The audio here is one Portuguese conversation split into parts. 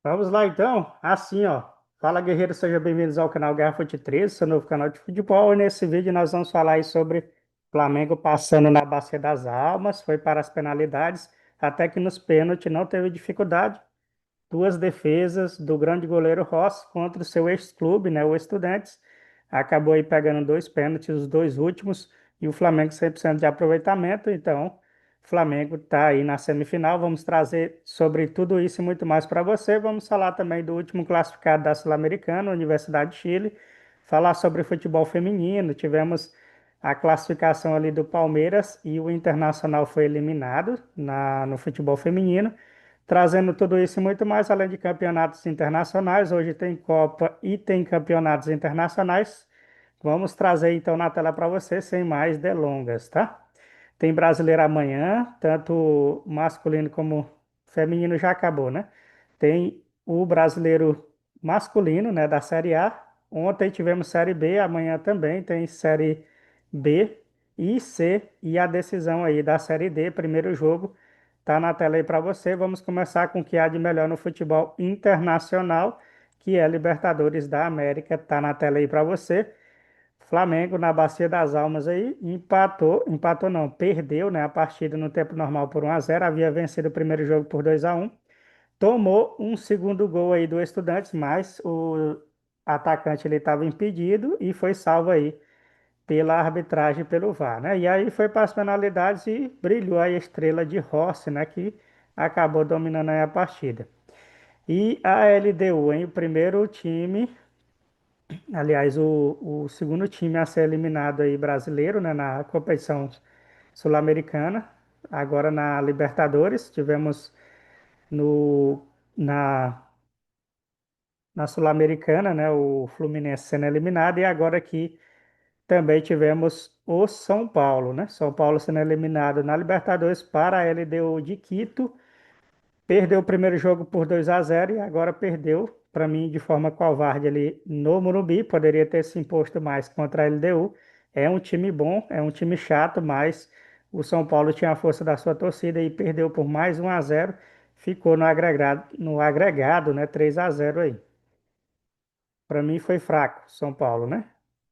Vamos lá então, assim ó. Fala guerreiro, sejam bem-vindos ao canal Guerra Fute 13, seu novo canal de futebol. E nesse vídeo nós vamos falar aí sobre Flamengo passando na Bacia das Almas, foi para as penalidades, até que nos pênaltis não teve dificuldade. Duas defesas do grande goleiro Rossi contra o seu ex-clube, né, o Estudiantes. Acabou aí pegando dois pênaltis, os dois últimos, e o Flamengo 100% de aproveitamento. Então, o Flamengo está aí na semifinal. Vamos trazer sobre tudo isso e muito mais para você. Vamos falar também do último classificado da Sul-Americana, Universidade de Chile. Falar sobre futebol feminino. Tivemos a classificação ali do Palmeiras e o Internacional foi eliminado no futebol feminino. Trazendo tudo isso e muito mais, além de campeonatos internacionais. Hoje tem Copa e tem campeonatos internacionais. Vamos trazer então na tela para você, sem mais delongas, tá? Tem brasileiro amanhã, tanto masculino como feminino já acabou, né? Tem o brasileiro masculino, né, da Série A. Ontem tivemos Série B, amanhã também tem Série B e C e a decisão aí da Série D, primeiro jogo, tá na tela aí para você. Vamos começar com o que há de melhor no futebol internacional, que é Libertadores da América, tá na tela aí para você. Flamengo na Bacia das Almas aí, empatou não, perdeu, né, a partida no tempo normal por 1-0, havia vencido o primeiro jogo por 2-1. Tomou um segundo gol aí do Estudiantes, mas o atacante ele estava impedido e foi salvo aí pela arbitragem, pelo VAR, né? E aí foi para as penalidades e brilhou a estrela de Rossi, né, que acabou dominando aí a partida. E a LDU, hein, o primeiro time, aliás, o segundo time a ser eliminado aí brasileiro, né, na competição sul-americana. Agora na Libertadores, tivemos no, na Sul-Americana, né, o Fluminense sendo eliminado, e agora aqui também tivemos o São Paulo, né? São Paulo sendo eliminado na Libertadores para a LDU de Quito. Perdeu o primeiro jogo por 2-0 e agora perdeu, para mim, de forma covarde ali no Morumbi. Poderia ter se imposto mais contra a LDU. É um time bom, é um time chato, mas o São Paulo tinha a força da sua torcida e perdeu por mais 1-0. Ficou no agregado, né? 3-0 aí. Para mim foi fraco, São Paulo, né?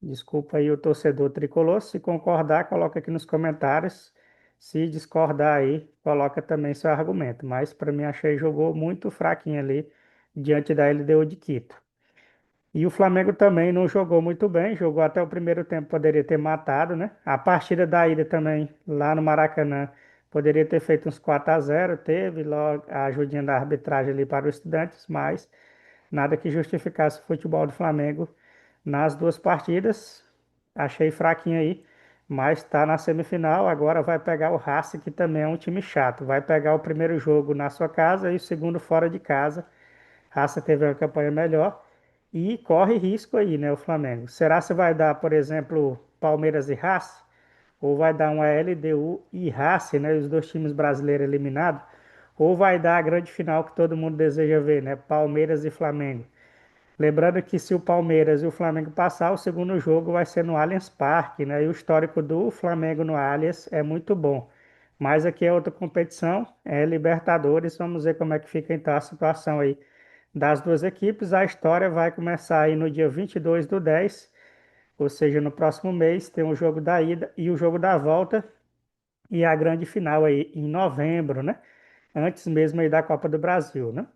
Desculpa aí o torcedor tricolor. Se concordar, coloca aqui nos comentários. Se discordar aí, coloca também seu argumento. Mas para mim achei jogou muito fraquinho ali diante da LDU de Quito. E o Flamengo também não jogou muito bem, jogou até o primeiro tempo, poderia ter matado, né? A partida da ida também, lá no Maracanã, poderia ter feito uns 4-0, teve logo a ajudinha da arbitragem ali para os estudantes, mas nada que justificasse o futebol do Flamengo nas duas partidas. Achei fraquinho aí, mas está na semifinal. Agora vai pegar o Racing, que também é um time chato. Vai pegar o primeiro jogo na sua casa e o segundo fora de casa. Racing teve uma campanha melhor e corre risco aí, né, o Flamengo. Será se vai dar, por exemplo, Palmeiras e Racing? Ou vai dar uma LDU e Racing, né, os dois times brasileiros eliminados? Ou vai dar a grande final que todo mundo deseja ver, né, Palmeiras e Flamengo? Lembrando que se o Palmeiras e o Flamengo passar, o segundo jogo vai ser no Allianz Parque, né? E o histórico do Flamengo no Allianz é muito bom. Mas aqui é outra competição, é Libertadores. Vamos ver como é que fica então a situação aí das duas equipes. A história vai começar aí no dia 22/10, ou seja, no próximo mês, tem o jogo da ida e o jogo da volta e a grande final aí em novembro, né? Antes mesmo aí da Copa do Brasil, né?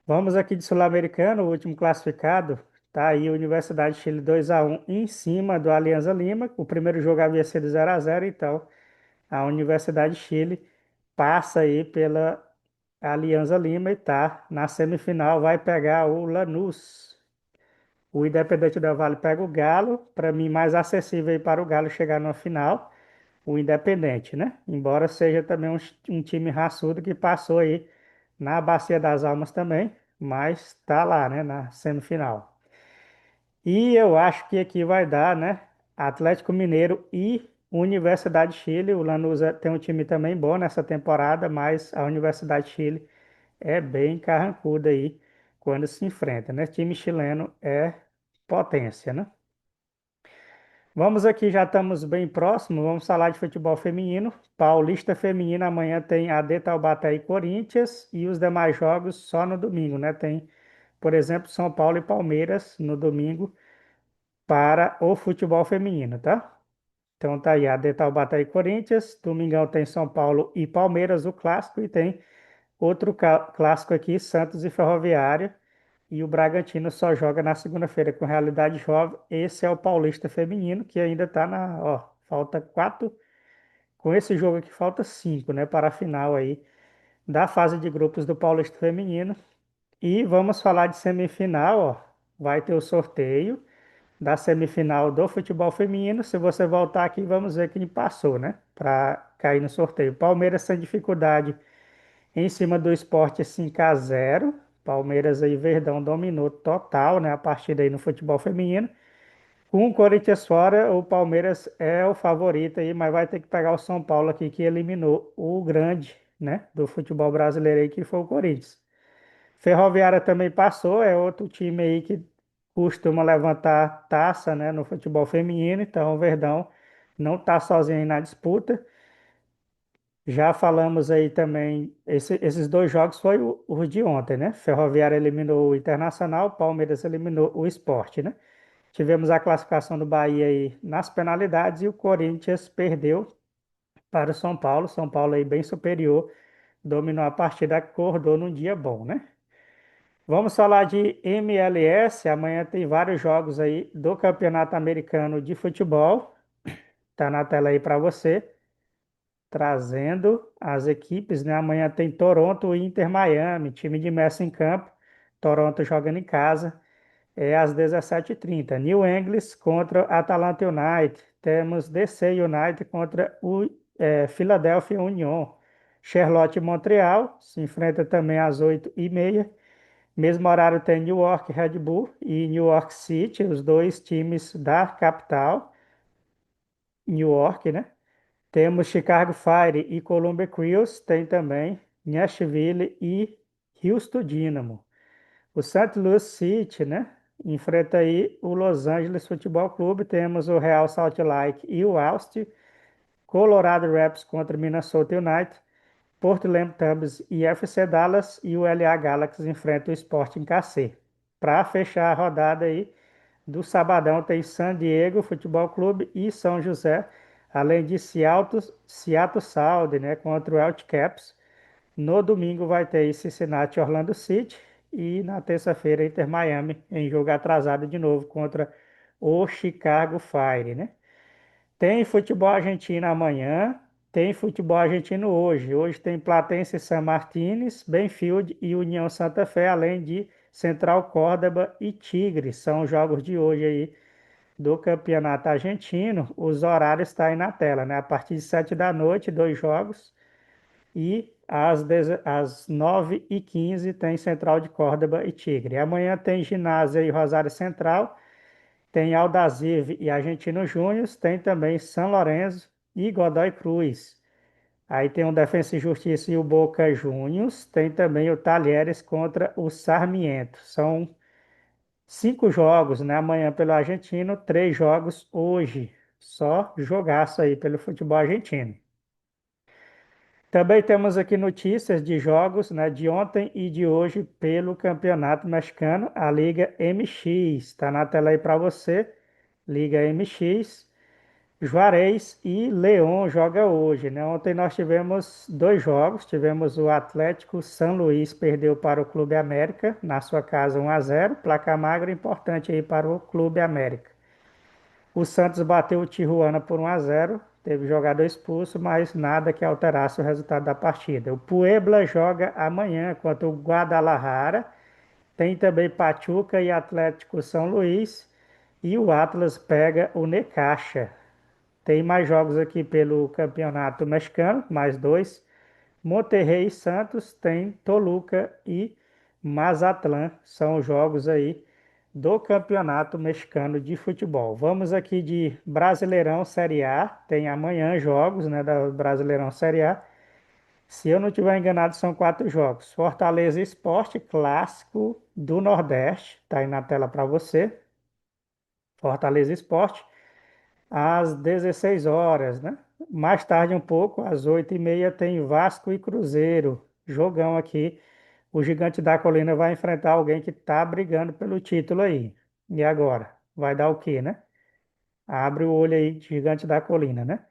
Vamos aqui de Sul-Americano, o último classificado. Tá aí, Universidade de Chile 2-1 em cima do Alianza Lima. O primeiro jogo havia sido 0-0, então a Universidade de Chile passa aí pela Alianza Lima e tá na semifinal. Vai pegar o Lanús. O Independente Del Valle pega o Galo. Para mim, mais acessível aí para o Galo chegar na final. O Independente, né? Embora seja também um time raçudo que passou aí na Bacia das Almas também, mas tá lá, né, na semifinal. E eu acho que aqui vai dar, né, Atlético Mineiro e Universidade de Chile. O Lanús tem um time também bom nessa temporada, mas a Universidade de Chile é bem carrancuda aí quando se enfrenta, né? Time chileno é potência, né? Vamos aqui, já estamos bem próximos. Vamos falar de futebol feminino. Paulista Feminino amanhã tem AD Taubaté e Corinthians e os demais jogos só no domingo, né? Tem, por exemplo, São Paulo e Palmeiras no domingo para o futebol feminino, tá? Então tá aí, AD Taubaté e Corinthians. Domingão tem São Paulo e Palmeiras, o clássico, e tem outro clássico aqui, Santos e Ferroviária. E o Bragantino só joga na segunda-feira com Realidade Jovem. Esse é o Paulista Feminino, que ainda tá na. Ó, falta quatro. Com esse jogo aqui, falta cinco, né? Para a final aí da fase de grupos do Paulista Feminino. E vamos falar de semifinal, ó. Vai ter o sorteio da semifinal do futebol feminino. Se você voltar aqui, vamos ver quem passou, né? Para cair no sorteio. Palmeiras sem dificuldade em cima do Sport 5-0. Palmeiras aí, Verdão dominou total, né? A partida aí no futebol feminino. Com o Corinthians fora, o Palmeiras é o favorito aí, mas vai ter que pegar o São Paulo aqui, que eliminou o grande, né? Do futebol brasileiro aí, que foi o Corinthians. Ferroviária também passou, é outro time aí que costuma levantar taça, né? No futebol feminino, então o Verdão não está sozinho aí na disputa. Já falamos aí também, esses dois jogos foi os de ontem, né? Ferroviária eliminou o Internacional, Palmeiras eliminou o Sport, né? Tivemos a classificação do Bahia aí nas penalidades e o Corinthians perdeu para o São Paulo. São Paulo aí bem superior, dominou a partida, acordou num dia bom, né? Vamos falar de MLS. Amanhã tem vários jogos aí do Campeonato Americano de Futebol. Tá na tela aí para você, trazendo as equipes, né? Amanhã tem Toronto e Inter Miami, time de Messi em campo. Toronto jogando em casa, é às 17h30. New England contra Atalanta United. Temos DC United contra o Philadelphia Union. Charlotte e Montreal se enfrenta também às 8h30. Mesmo horário tem New York Red Bull e New York City, os dois times da capital, New York, né? Temos Chicago Fire e Columbia Crews, tem também Nashville e Houston Dynamo. O St. Louis City, né? Enfrenta aí o Los Angeles Futebol Clube. Temos o Real Salt Lake e o Austin. Colorado Rapids contra Minnesota United. Portland Timbers e FC Dallas. E o LA Galaxy enfrenta o Sporting KC. Para fechar a rodada aí do sabadão, tem San Diego Futebol Clube e São José. Além de Seattle Sound, né? Contra o Caps. No domingo vai ter Cincinnati e Orlando City. E na terça-feira, Inter Miami, em jogo atrasado de novo contra o Chicago Fire, né? Tem futebol argentino amanhã, tem futebol argentino hoje. Hoje tem Platense San Martins, Benfield e União Santa Fé, além de Central Córdoba e Tigre. São os jogos de hoje aí do Campeonato Argentino. Os horários estão aí na tela, né? A partir de 7 da noite, dois jogos. E às 9h15 tem Central de Córdoba e Tigre. Amanhã tem Ginásio e Rosário Central, tem Aldazirve e Argentino Júnior, tem também São Lourenço e Godoy Cruz. Aí tem o Defensa e Justiça e o Boca Juniors, tem também o Talheres contra o Sarmiento. São cinco jogos, né? Amanhã pelo argentino, três jogos hoje. Só jogaço aí pelo futebol argentino. Também temos aqui notícias de jogos, né, de ontem e de hoje pelo Campeonato Mexicano, a Liga MX. Está na tela aí para você. Liga MX. Juarez e León joga hoje, né? Ontem nós tivemos dois jogos. Tivemos o Atlético São Luís perdeu para o Clube América na sua casa 1-0. Placa magra importante aí para o Clube América. O Santos bateu o Tijuana por 1-0, teve jogador expulso, mas nada que alterasse o resultado da partida. O Puebla joga amanhã contra o Guadalajara. Tem também Pachuca e Atlético São Luís. E o Atlas pega o Necaxa. Tem mais jogos aqui pelo Campeonato Mexicano, mais dois. Monterrey e Santos, tem Toluca e Mazatlán. São os jogos aí do Campeonato Mexicano de Futebol. Vamos aqui de Brasileirão Série A. Tem amanhã jogos, né, da Brasileirão Série A. Se eu não estiver enganado, são quatro jogos. Fortaleza Esporte, clássico do Nordeste. Tá aí na tela para você. Fortaleza Esporte. às 16 horas, né? Mais tarde um pouco, às 8h30, tem Vasco e Cruzeiro. Jogão aqui. O Gigante da Colina vai enfrentar alguém que está brigando pelo título aí. E agora? Vai dar o quê, né? Abre o olho aí, Gigante da Colina, né?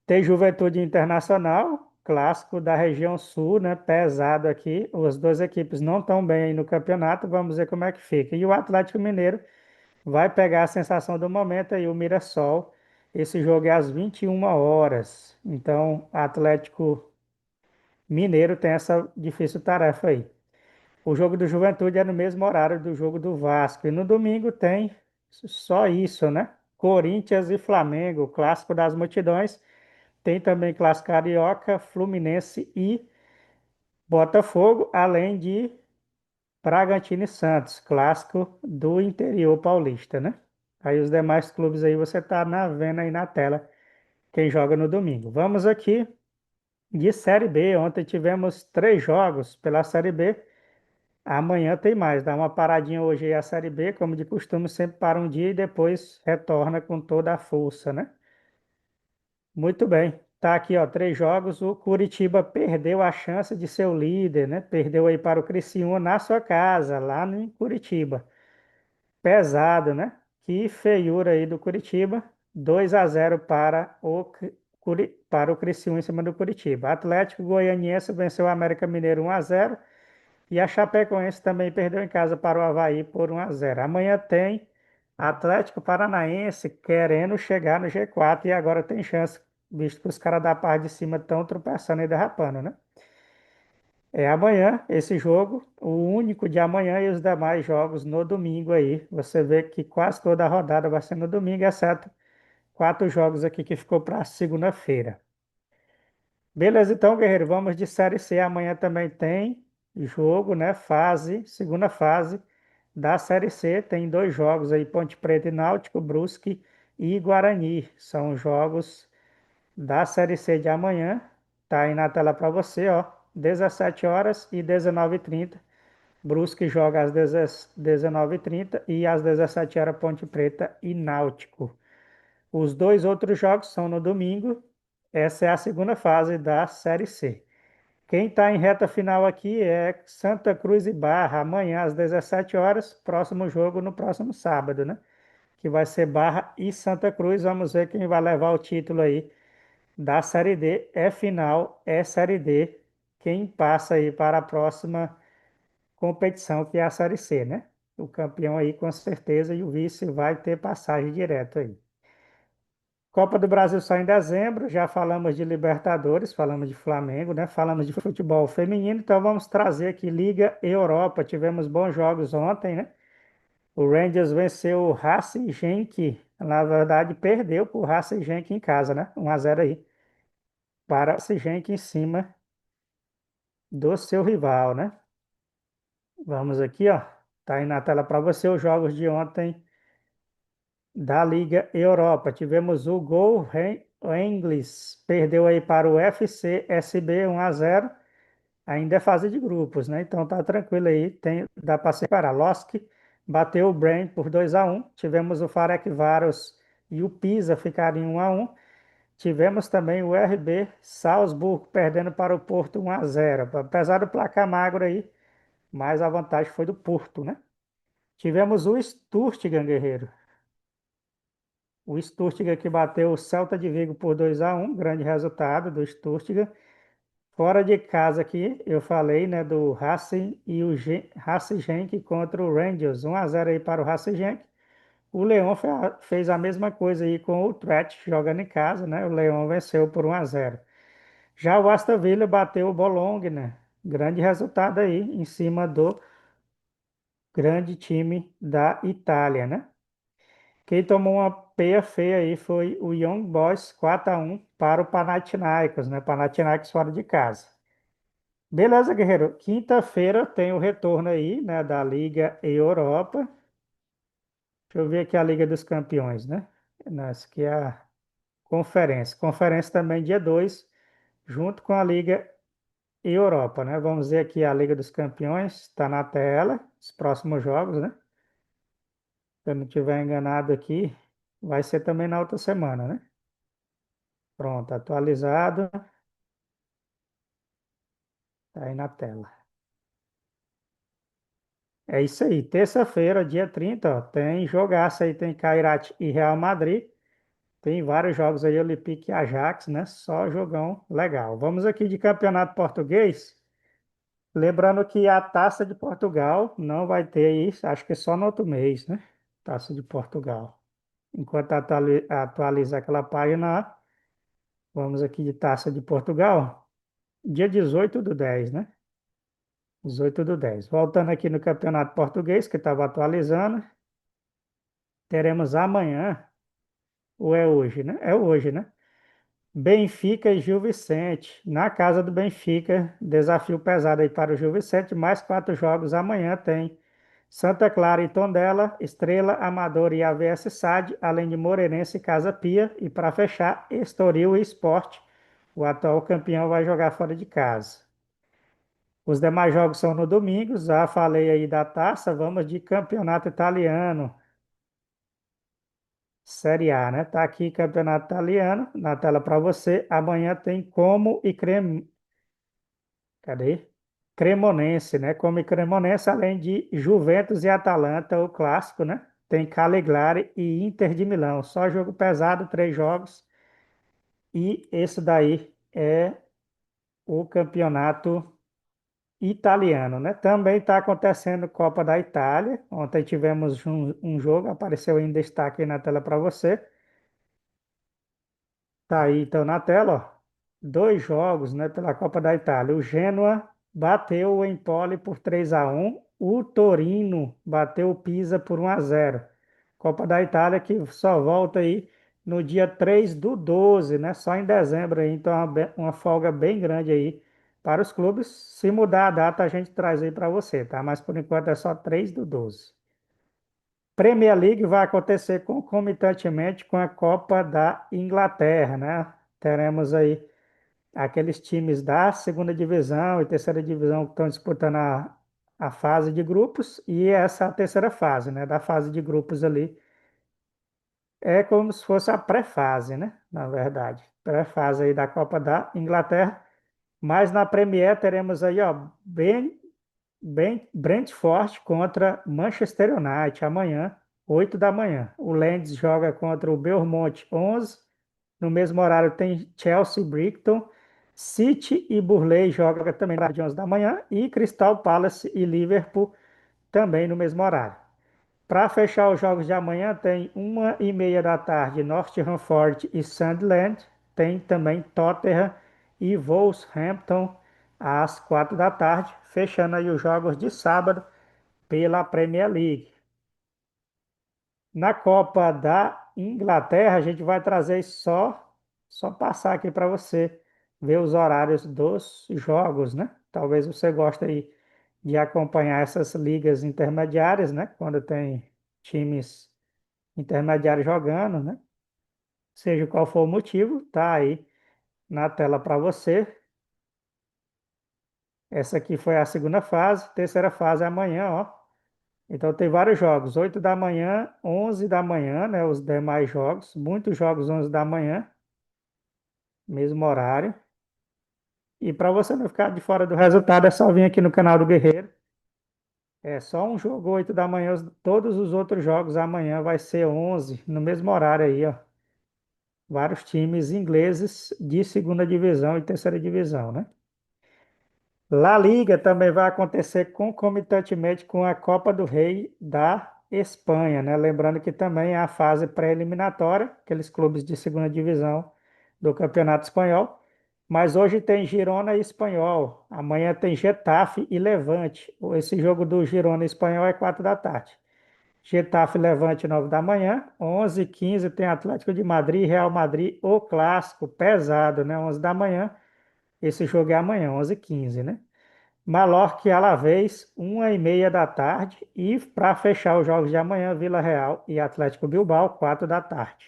Tem Juventude Internacional, clássico da região sul, né? Pesado aqui. As duas equipes não estão bem aí no campeonato. Vamos ver como é que fica. E o Atlético Mineiro vai pegar a sensação do momento aí, o Mirassol. Esse jogo é às 21 horas. Então, Atlético Mineiro tem essa difícil tarefa aí. O jogo do Juventude é no mesmo horário do jogo do Vasco. E no domingo tem só isso, né? Corinthians e Flamengo, clássico das multidões. Tem também clássico carioca, Fluminense e Botafogo, além de Bragantino e Santos, clássico do interior paulista, né? Aí os demais clubes aí você tá vendo aí na tela quem joga no domingo. Vamos aqui de Série B. Ontem tivemos 3 jogos pela Série B. Amanhã tem mais. Dá uma paradinha hoje aí a Série B, como de costume, sempre para um dia e depois retorna com toda a força, né? Muito bem. Tá aqui, ó, 3 jogos. O Curitiba perdeu a chance de ser o líder, né? Perdeu aí para o Criciúma na sua casa, lá em Curitiba. Pesado, né? Que feiura aí do Curitiba. 2-0 para o Criciúma em cima do Curitiba. Atlético Goianiense venceu o América Mineiro 1-0. E a Chapecoense também perdeu em casa para o Avaí por 1-0. Amanhã tem Atlético Paranaense querendo chegar no G4 e agora tem chance, visto que os caras da parte de cima estão tropeçando e derrapando, né? É amanhã esse jogo, o único de amanhã e os demais jogos no domingo aí. Você vê que quase toda a rodada vai ser no domingo, exceto 4 jogos aqui que ficou para segunda-feira. Beleza, então, guerreiro, vamos de Série C. Amanhã também tem jogo, né? Segunda fase da Série C. Tem 2 jogos aí, Ponte Preta e Náutico, Brusque e Guarani. São jogos da Série C de amanhã. Tá aí na tela para você, ó. 17 horas e 19h30. Brusque joga às 19h30 e às 17 horas Ponte Preta e Náutico. Os dois outros jogos são no domingo. Essa é a segunda fase da Série C. Quem está em reta final aqui é Santa Cruz e Barra, amanhã às 17 horas, próximo jogo no próximo sábado, né? Que vai ser Barra e Santa Cruz. Vamos ver quem vai levar o título aí da Série D. É final, é Série D. Quem passa aí para a próxima competição, que é a Série C, né? O campeão aí com certeza e o vice vai ter passagem direto aí. Copa do Brasil só em dezembro, já falamos de Libertadores, falamos de Flamengo, né? Falamos de futebol feminino, então vamos trazer aqui Liga Europa. Tivemos bons jogos ontem, né? O Rangers venceu o Racing Genk, na verdade perdeu para o Racing Genk em casa, né? 1-0 aí para o Racing Genk em cima do seu rival, né? Vamos aqui, ó. Tá aí na tela para você os jogos de ontem da Liga Europa. Tivemos o Gol Rangers, perdeu aí para o FC SB 1-0. Ainda é fase de grupos, né? Então tá tranquilo aí, dá para separar. Losk bateu o Brain por 2-1. Tivemos o Ferencváros e o Pisa ficaram em 1-1. Tivemos também o RB Salzburg perdendo para o Porto 1-0. Apesar do placar magro aí, mas a vantagem foi do Porto, né? Tivemos o Sturtgren, guerreiro. O Sturtgren que bateu o Celta de Vigo por 2-1, grande resultado do Sturtgren. Fora de casa aqui, eu falei, né, do Racing e o Racing Genk contra o Rangers, 1-0 aí para o Racing Genk. O Leão fez a mesma coisa aí com o Utrecht, jogando em casa, né? O Leão venceu por 1-0. Já o Aston Villa bateu o Bologna, né? Grande resultado aí em cima do grande time da Itália, né? Quem tomou uma peia feia aí foi o Young Boys 4-1 para o Panathinaikos, né? Panathinaikos fora de casa. Beleza, guerreiro. Quinta-feira tem o retorno aí, né, da Liga Europa. Deixa eu ver aqui a Liga dos Campeões, né? Essa aqui é a conferência. Conferência também dia 2, junto com a Liga Europa, né? Vamos ver aqui a Liga dos Campeões, está na tela, os próximos jogos, né? Se eu não estiver enganado aqui. vai ser também na outra semana, né? Pronto, atualizado, tá aí na tela. É isso aí, terça-feira, dia 30, ó, tem jogaço aí, tem Cairate e Real Madrid. Tem vários jogos aí, Olympique e Ajax, né? Só jogão legal. Vamos aqui de campeonato português. Lembrando que a Taça de Portugal não vai ter isso, acho que só no outro mês, né? Taça de Portugal. Enquanto atualiza aquela página, vamos aqui de Taça de Portugal. Dia 18 do 10, né? 18 do 10. Voltando aqui no Campeonato Português, que estava atualizando, teremos amanhã, ou é hoje, né? É hoje, né? Benfica e Gil Vicente. Na casa do Benfica, desafio pesado aí para o Gil Vicente. Mais quatro jogos amanhã tem Santa Clara e Tondela, Estrela, Amadora e AVS SAD, além de Moreirense e Casa Pia. E para fechar, Estoril e Sport. O atual campeão vai jogar fora de casa. Os demais jogos são no domingo. Já falei aí da taça. Vamos de campeonato italiano. Série A, né? Tá aqui campeonato italiano na tela para você. Amanhã tem Como e Cadê? Cremonense, né? Como e Cremonense, além de Juventus e Atalanta, o clássico, né? Tem Cagliari e Inter de Milão. Só jogo pesado, três jogos. E esse daí é o campeonato italiano, né? Também está acontecendo Copa da Itália. Ontem tivemos um jogo, apareceu em destaque aí na tela para você. Tá aí, então, na tela, ó, dois jogos, né, pela Copa da Itália. O Genoa bateu o Empoli por 3-1. O Torino bateu o Pisa por 1-0. Copa da Itália que só volta aí no dia 3 do 12, né? Só em dezembro aí. Então, uma folga bem grande aí para os clubes. Se mudar a data, a gente traz aí para você, tá? Mas por enquanto é só 3 do 12. Premier League vai acontecer concomitantemente com a Copa da Inglaterra, né? Teremos aí aqueles times da segunda divisão e terceira divisão que estão disputando a fase de grupos e essa terceira fase, né? Da fase de grupos ali é como se fosse a pré-fase, né? Na verdade, pré-fase aí da Copa da Inglaterra. Mas na Premier teremos aí, ó, Brentford contra Manchester United amanhã, 8 da manhã. O Leeds joga contra o Bournemouth 11. No mesmo horário tem Chelsea e Brighton. City e Burnley joga também às 11 da manhã. E Crystal Palace e Liverpool também no mesmo horário. Para fechar os jogos de amanhã, tem 1h30 da tarde Nottingham Forest e Sunderland. Tem também Tottenham e Wolverhampton às 4 da tarde. Fechando aí os jogos de sábado pela Premier League. Na Copa da Inglaterra, a gente vai trazer só passar aqui para você ver os horários dos jogos, né? Talvez você goste aí de acompanhar essas ligas intermediárias, né? Quando tem times intermediários jogando, né? Seja qual for o motivo, tá aí na tela para você. Essa aqui foi a segunda fase, terceira fase é amanhã, ó. Então tem vários jogos, 8 da manhã, 11 da manhã, né? Os demais jogos, muitos jogos 11 da manhã, mesmo horário. E para você não ficar de fora do resultado, é só vir aqui no canal do Guerreiro. É só um jogo 8 da manhã, todos os outros jogos amanhã vai ser 11 no mesmo horário aí, ó. Vários times ingleses de segunda divisão e terceira divisão, né? La Liga também vai acontecer concomitantemente com a Copa do Rei da Espanha, né? Lembrando que também é a fase pré-eliminatória, aqueles clubes de segunda divisão do Campeonato Espanhol. Mas hoje tem Girona e Espanhol, amanhã tem Getafe e Levante. Esse jogo do Girona e Espanhol é 4 da tarde. Getafe e Levante 9 da manhã, 11h15 tem Atlético de Madrid e Real Madrid, o clássico pesado, né? 11 da manhã. Esse jogo é amanhã, 11h15, né? Mallorca e Alavés, 1h30 da tarde. E para fechar os jogos de amanhã, Vila Real e Atlético Bilbao, 4 da tarde.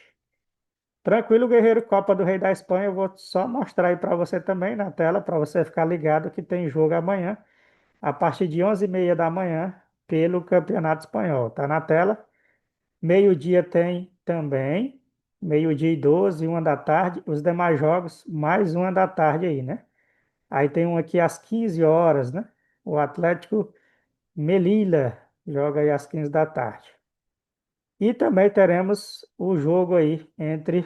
Tranquilo, Guerreiro, Copa do Rei da Espanha. Eu vou só mostrar aí para você também na tela, para você ficar ligado que tem jogo amanhã, a partir de 11h30 da manhã, pelo Campeonato Espanhol. Tá na tela. Meio-dia tem também, meio-dia e 12, 1 da tarde. Os demais jogos, mais 1 da tarde aí, né? Aí tem um aqui às 15 horas, né? O Atlético Melilla joga aí às 15 da tarde. E também teremos o jogo aí entre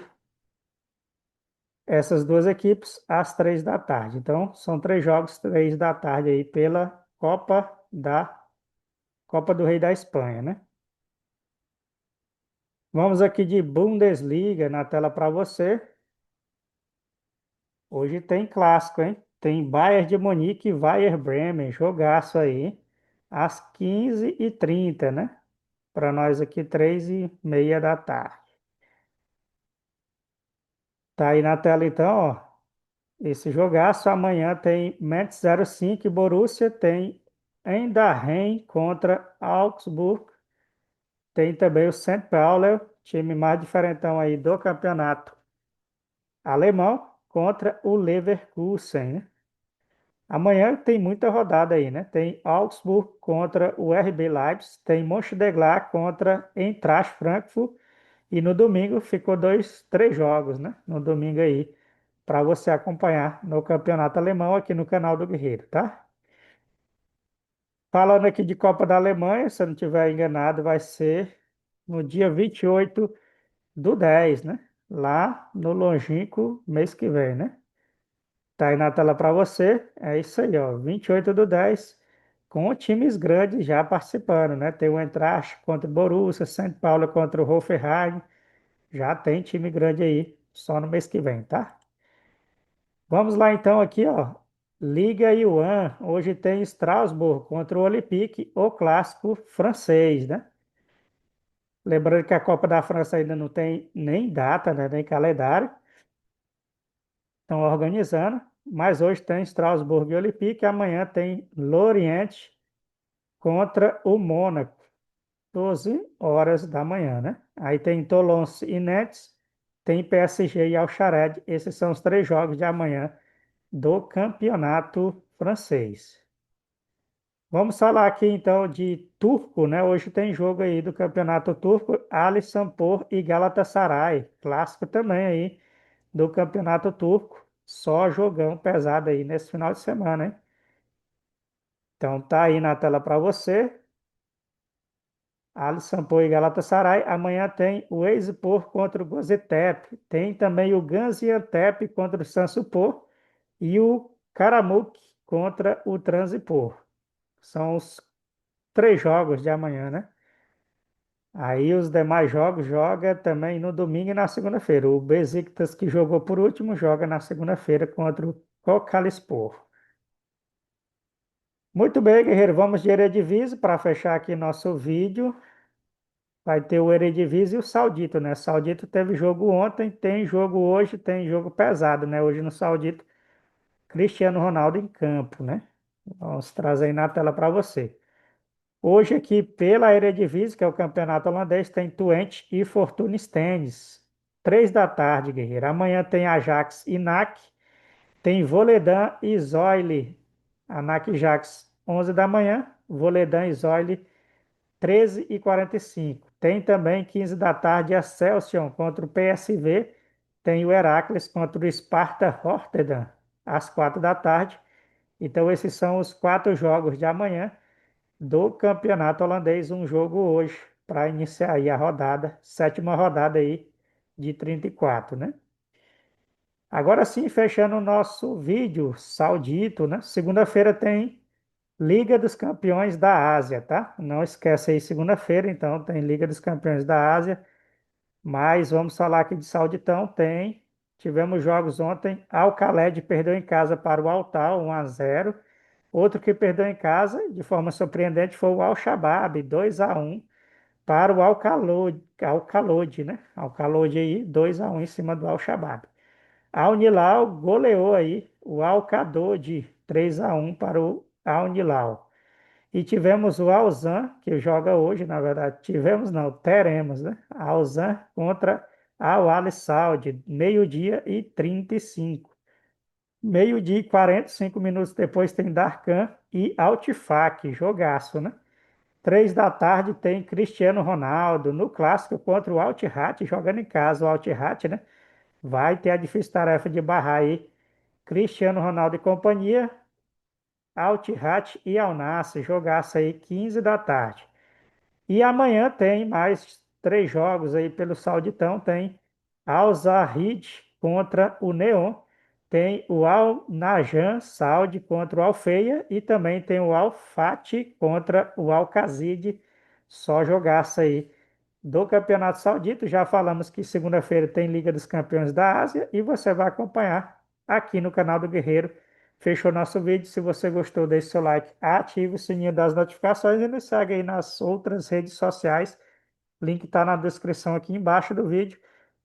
essas duas equipes às 3 da tarde. Então, são três jogos, 3 da tarde aí pela Copa do Rei da Espanha, né? Vamos aqui de Bundesliga na tela para você. Hoje tem clássico, hein? Tem Bayern de Munique e Werder Bremen, jogaço aí, às 15h30, né? Para nós aqui, 3h30 da tarde. Tá aí na tela então, ó. Esse jogaço. Amanhã tem Mainz 05 e Borussia, tem Eindhoven contra Augsburg. Tem também o St. Pauli, time mais diferentão aí do campeonato alemão, contra o Leverkusen, né? Amanhã tem muita rodada aí, né? Tem Augsburg contra o RB Leipzig, tem Mönchengladbach contra Eintracht Frankfurt e no domingo ficou três jogos, né? No domingo aí, para você acompanhar no campeonato alemão aqui no canal do Guerreiro, tá? Falando aqui de Copa da Alemanha, se eu não estiver enganado, vai ser no dia 28/10, né? Lá no longínquo mês que vem, né? Tá aí na tela para você. É isso aí, ó. 28/10, com times grandes já participando, né? Tem o Eintracht contra o Borussia, São Paulo contra o Hoffenheim. Já tem time grande aí, só no mês que vem, tá? Vamos lá então aqui, ó. Liga Yuan. Hoje tem Strasbourg contra o Olympique, o clássico francês, né? Lembrando que a Copa da França ainda não tem nem data, né? Nem calendário. Estão organizando. Mas hoje tem Strasbourg e Olympique. Amanhã tem Lorient contra o Mônaco. 12 horas da manhã, né? Aí tem Toulon e Nantes. Tem PSG e Al-Shared. Esses são os três jogos de amanhã do campeonato francês. Vamos falar aqui então de turco, né? Hoje tem jogo aí do campeonato turco, Alişanpor e Galatasaray, clássico também aí do campeonato turco. Só jogão pesado aí nesse final de semana, hein? Então tá aí na tela para você. Alişanpor e Galatasaray. Amanhã tem o Eyüpspor contra o Gaziantep. Tem também o Gaziantep contra o Samsunspor e o Karamuk contra o Transpor. São os três jogos de amanhã, né? Aí os demais jogos joga também no domingo e na segunda-feira. O Besiktas, que jogou por último, joga na segunda-feira contra o Kocaelispor. Muito bem, guerreiro. Vamos de Eredivisie para fechar aqui nosso vídeo. Vai ter o Eredivisie e o Saudito, né? Saudito teve jogo ontem, tem jogo hoje, tem jogo pesado, né? Hoje no Saudito, Cristiano Ronaldo em campo, né? Vamos trazer aí na tela para você. Hoje aqui pela Eredivisie, que é o campeonato holandês, tem Twente e Fortuna Sittard. 3 da tarde, guerreiro. Amanhã tem Ajax e NAC. Tem Volendam e Zoyle. A NAC e Ajax, 11 da manhã. Volendam e Zoyle, 13h45. Tem também 15 da tarde a Excelsior contra o PSV. Tem o Heracles contra o Sparta Rotterdam, às 4 da tarde. Então, esses são os quatro jogos de amanhã do campeonato holandês. Um jogo hoje para iniciar aí a rodada, sétima rodada aí de 34, né? Agora sim, fechando o nosso vídeo saudito, né? Segunda-feira tem Liga dos Campeões da Ásia, tá? Não esquece aí, segunda-feira, então tem Liga dos Campeões da Ásia. Mas vamos falar aqui de Sauditão, tem. Tivemos jogos ontem. Al-Khaled perdeu em casa para o Al-Hilal, 1-0. Outro que perdeu em casa, de forma surpreendente, foi o Al-Shabaab, 2-1 para o Al-Khalod, né? Al-Khalod aí, 2-1 em cima do Al-Shabaab. Al-Hilal goleou aí o Al-Qadod, 3-1 para o Al-Hilal. E tivemos o Alzan, que joga hoje, na verdade. Tivemos, não, teremos, né? Alzan contra Al-Ahly Saud, meio-dia e 35. Meio-dia e 45 minutos depois tem Darkan e Al-Tifaq, jogaço, né? 3 da tarde tem Cristiano Ronaldo no clássico contra o Al-Ittihad, jogando em casa. O Al-Ittihad, né? Vai ter a difícil tarefa de barrar aí Cristiano Ronaldo e companhia, Al-Ittihad e Al Nassr, jogaço aí 15 da tarde. E amanhã tem mais 3 jogos aí pelo Sauditão. Tem Al Zahid contra o Neon. Tem o Al Najan Saud contra o Al Feia. E também tem o Al Fatih contra o Al Qazid. Só jogaço aí do Campeonato Saudita. Já falamos que segunda-feira tem Liga dos Campeões da Ásia. E você vai acompanhar aqui no canal do Guerreiro. Fechou nosso vídeo. Se você gostou, deixe seu like, ative o sininho das notificações e nos segue aí nas outras redes sociais. Link está na descrição aqui embaixo do vídeo.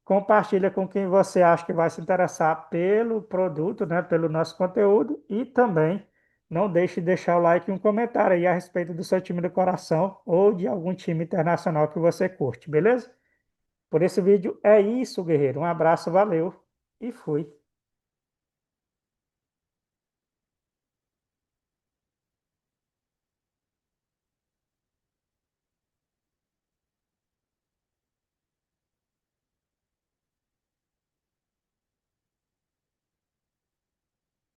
Compartilha com quem você acha que vai se interessar pelo produto, né, pelo nosso conteúdo. E também não deixe de deixar o like e um comentário aí a respeito do seu time do coração ou de algum time internacional que você curte, beleza? Por esse vídeo é isso, guerreiro. Um abraço, valeu e fui.